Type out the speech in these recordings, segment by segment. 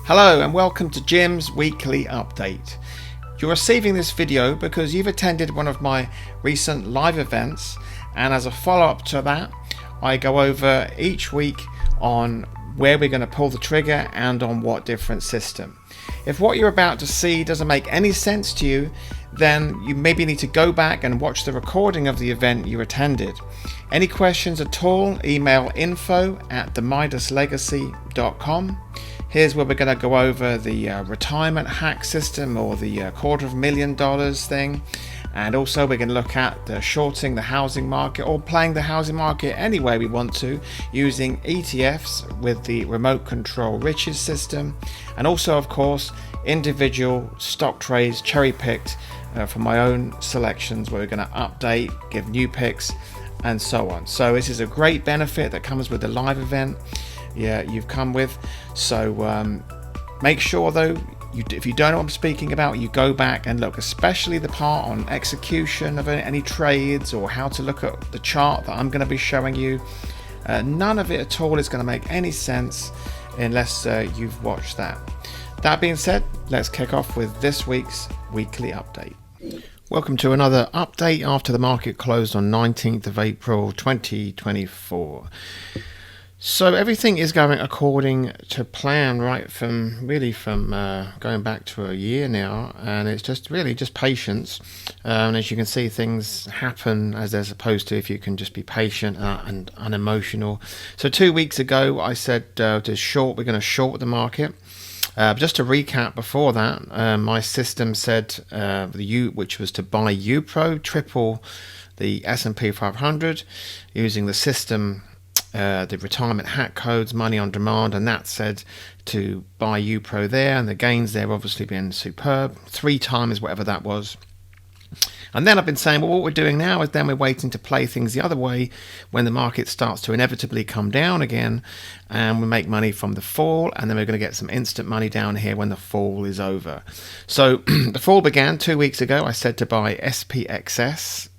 Hello and welcome to Jim's weekly update. You're receiving this video because you've attended one of my recent live events, and as a follow-up to that I go over each week on where we're going to pull the trigger and on what different system. If what you're about to see doesn't make any sense to you, then you maybe need to go back and watch the recording of the event you attended. Any questions at all, email info@themidaslegacy.com. Here's where we're going to go over the retirement hack system, or the $250,000 thing, and also we're going to look at shorting the housing market or playing the housing market any way we want to using ETFs with the remote control riches system, and also of course individual stock trades cherry picked from my own selections where we're going to update, give new picks and so on. So this is a great benefit that comes with the live event you've come with. So make sure though, if you don't know what I'm speaking about, you go back and look, especially the part on execution of any trades or how to look at the chart that I'm going to be showing you. None of it at all is going to make any sense unless you've watched that. That being said, let's kick off with this week's weekly update. Welcome to another update after the market closed on 19th of April 2024. So everything is going according to plan, right from going back to a year now, and it's just patience. And as you can see, things happen as they're supposed to if you can just be patient and unemotional. So 2 weeks ago, I said we're going to short the market. Just to recap, before that, my system said which was to buy UPRO, triple the S&P 500, using the system. The retirement hack codes, money on demand, and that said to buy UPRO there, and the gains there obviously been superb, 3 times whatever that was. And then I've been saying, well, what we're doing now is then we're waiting to play things the other way when the market starts to inevitably come down again, and we make money from the fall, and then we're going to get some instant money down here when the fall is over. So the fall began 2 weeks ago. I said to buy SPXS,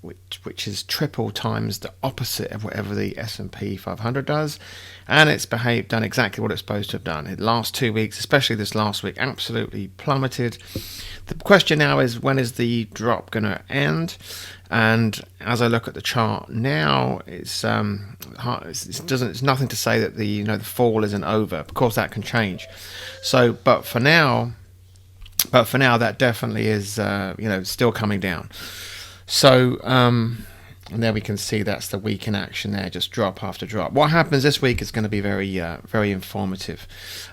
which is triple times the opposite of whatever the S&P 500 does, and it's done exactly what it's supposed to have done. The last 2 weeks, especially this last week, absolutely plummeted. The question now is, when is the drop going to end? And as I look at the chart now, it's nothing to say that the fall isn't over. Of course, that can change. So, but for now, that definitely is still coming down. So, and there we can see that's the week in action there, just drop after drop. What happens this week is going to be very informative.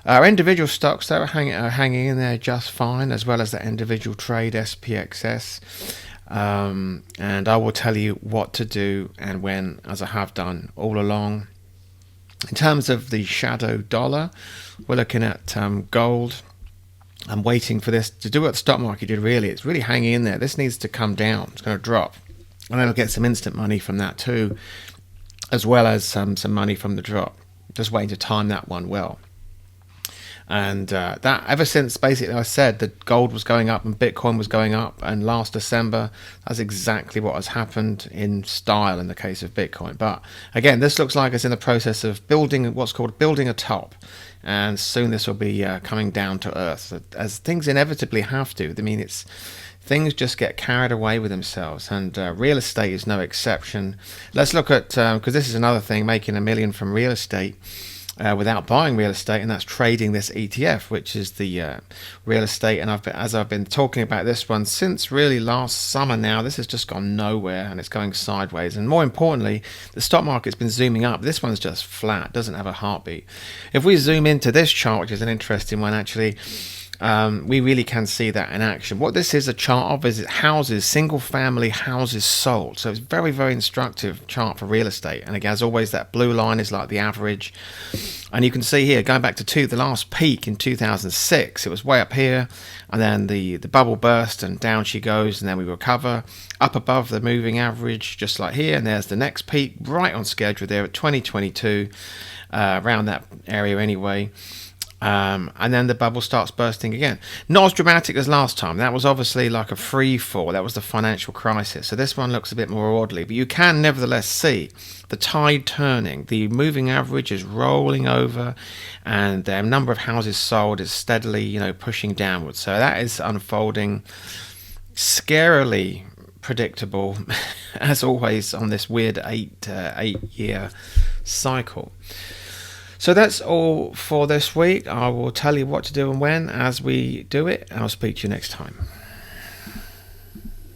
Our individual stocks, though, are hanging in there just fine, as well as the individual trade SPXS. And I will tell you what to do and when, as I have done all along. In terms of the shadow dollar, we're looking at gold. I'm waiting for this to do what the stock market did, really. It's really hanging in there. This needs to come down. It's going to drop. And then I'll get some instant money from that too, as well as some money from the drop. Just waiting to time that one well. And that ever since basically I said that gold was going up and Bitcoin was going up, and last December, that's exactly what has happened in style in the case of Bitcoin. But again, this looks like it's in the process of building what's called building a top. And soon this will be coming down to earth, as things inevitably have to. I mean, things just get carried away with themselves, and real estate is no exception. Let's look at, because this is another thing, making $1 million from real estate without buying real estate, and that's trading this ETF, which is the real estate. And as I've been talking about this one since really last summer now, this has just gone nowhere, and it's going sideways. And more importantly, the stock market's been zooming up. This one's just flat, doesn't have a heartbeat. If we zoom into this chart, which is an interesting one actually, we really can see that in action. What this is a chart of is houses, single family houses sold. So it's very, very instructive chart for real estate. And again, as always, that blue line is like the average. And you can see here, going back to the last peak in 2006, it was way up here, and then the bubble burst and down she goes, and then we recover up above the moving average, just like here. And there's the next peak, right on schedule there at 2022, around that area anyway. And then the bubble starts bursting again. Not as dramatic as last time. That was obviously like a free fall. That was the financial crisis. So this one looks a bit more orderly. But you can nevertheless see the tide turning. The moving average is rolling over, and the number of houses sold is steadily, pushing downwards. So that is unfolding scarily predictable, as always, on this weird 8-year cycle. So that's all for this week. I will tell you what to do and when as we do it. I'll speak to you next time.